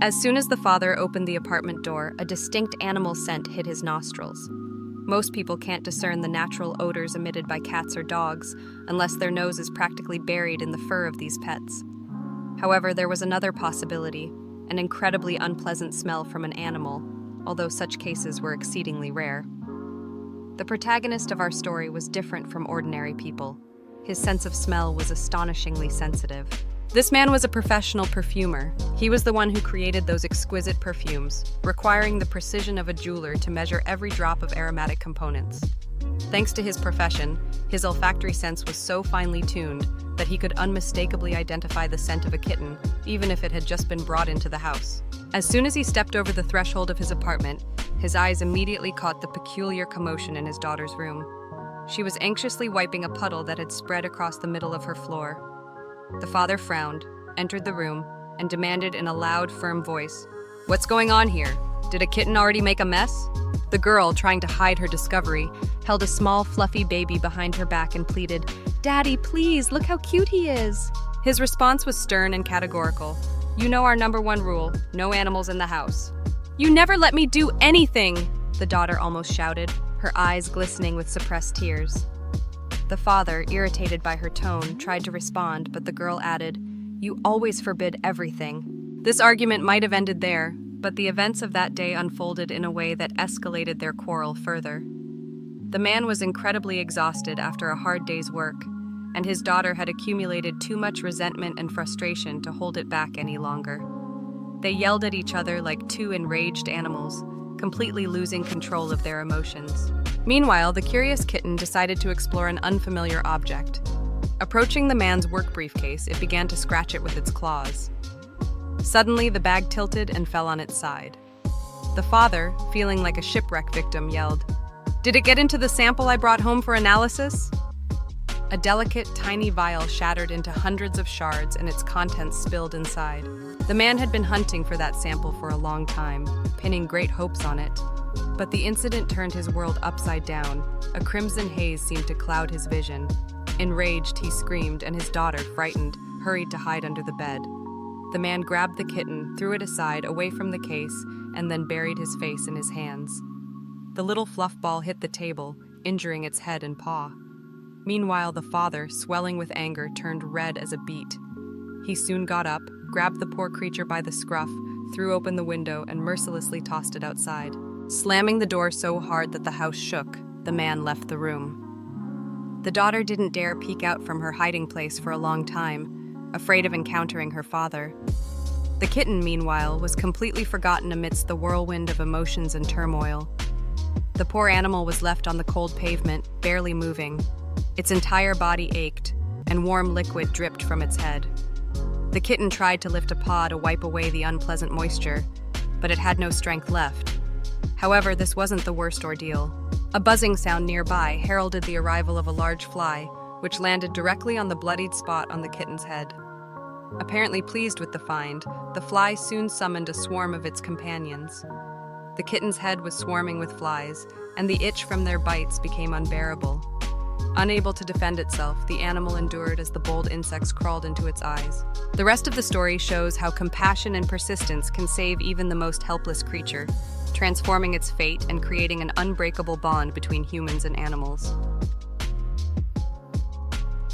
As soon as the father opened the apartment door, a distinct animal scent hit his nostrils. Most people can't discern the natural odors emitted by cats or dogs unless their nose is practically buried in the fur of these pets. However, there was another possibility, an incredibly unpleasant smell from an animal, although such cases were exceedingly rare. The protagonist of our story was different from ordinary people. His sense of smell was astonishingly sensitive. This man was a professional perfumer. He was the one who created those exquisite perfumes, requiring the precision of a jeweler to measure every drop of aromatic components. Thanks to his profession, his olfactory sense was so finely tuned that he could unmistakably identify the scent of a kitten, even if it had just been brought into the house. As soon as he stepped over the threshold of his apartment, his eyes immediately caught the peculiar commotion in his daughter's room. She was anxiously wiping a puddle that had spread across the middle of her floor. The father frowned, entered the room, and demanded in a loud, firm voice, "What's going on here? Did a kitten already make a mess?" The girl, trying to hide her discovery, held a small, fluffy baby behind her back and pleaded, "Daddy, please, look how cute he is." His response was stern and categorical. "You know our #1 rule, no animals in the house." "You never let me do anything!" the daughter almost shouted, her eyes glistening with suppressed tears. The father, irritated by her tone, tried to respond, but the girl added, "You always forbid everything." This argument might have ended there, but the events of that day unfolded in a way that escalated their quarrel further. The man was incredibly exhausted after a hard day's work, and his daughter had accumulated too much resentment and frustration to hold it back any longer. They yelled at each other like two enraged animals, completely losing control of their emotions. Meanwhile, the curious kitten decided to explore an unfamiliar object. Approaching the man's work briefcase, it began to scratch it with its claws. Suddenly, the bag tilted and fell on its side. The father, feeling like a shipwreck victim, yelled, "Did it get into the sample I brought home for analysis?" A delicate, tiny vial shattered into hundreds of shards and its contents spilled inside. The man had been hunting for that sample for a long time, pinning great hopes on it. But the incident turned his world upside down. A crimson haze seemed to cloud his vision. Enraged, he screamed, and his daughter, frightened, hurried to hide under the bed. The man grabbed the kitten, threw it aside, away from the case, and then buried his face in his hands. The little fluff ball hit the table, injuring its head and paw. Meanwhile, the father, swelling with anger, turned red as a beet. He soon got up, grabbed the poor creature by the scruff, threw open the window, and mercilessly tossed it outside. Slamming the door so hard that the house shook, the man left the room. The daughter didn't dare peek out from her hiding place for a long time, afraid of encountering her father. The kitten, meanwhile, was completely forgotten amidst the whirlwind of emotions and turmoil. The poor animal was left on the cold pavement, barely moving. Its entire body ached, and warm liquid dripped from its head. The kitten tried to lift a paw to wipe away the unpleasant moisture, but it had no strength left. However, this wasn't the worst ordeal. A buzzing sound nearby heralded the arrival of a large fly, which landed directly on the bloodied spot on the kitten's head. Apparently pleased with the find, the fly soon summoned a swarm of its companions. The kitten's head was swarming with flies, and the itch from their bites became unbearable. Unable to defend itself, the animal endured as the bold insects crawled into its eyes. The rest of the story shows how compassion and persistence can save even the most helpless creature, transforming its fate and creating an unbreakable bond between humans and animals.